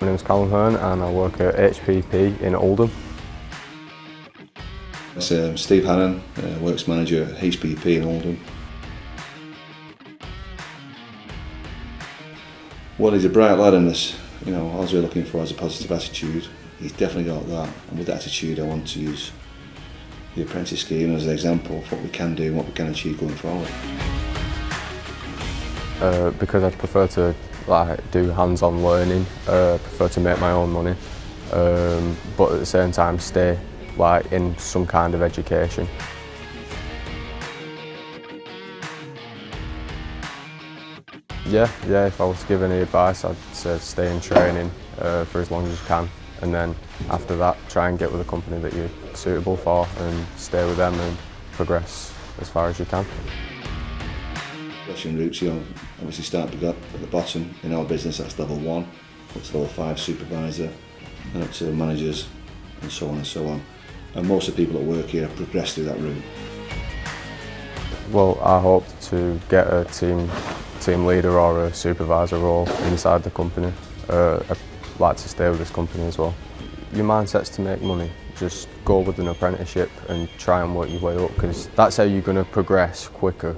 name is Callum Hearn and I work at HPP in Oldham. It's Steve Hannon, Works Manager at HPP in Oldham. Well, he's a bright lad in this. You know, all we're looking for is a positive attitude. He's definitely got that, and with that attitude I want to use the apprentice scheme as an example of what we can do and what we can achieve going forward. Because I prefer to do hands-on learning, prefer to make my own money, but at the same time stay in some kind of education. Yeah, if I was to give any advice, I'd say stay in training for as long as you can, and then after that try and get with a company that you're suitable for and stay with them and progress as far as you can. Progression routes, you know, obviously start at the bottom. In our business that's level 1, up to level 5 supervisor, and up to managers, and so on and so on. And most of the people that work here have progressed through that route. Well, I hope to get a team leader or a supervisor role inside the company. I'd like to stay with this company as well. Your mindset's to make money. Just go with an apprenticeship and try and work your way up, because that's how you're going to progress quicker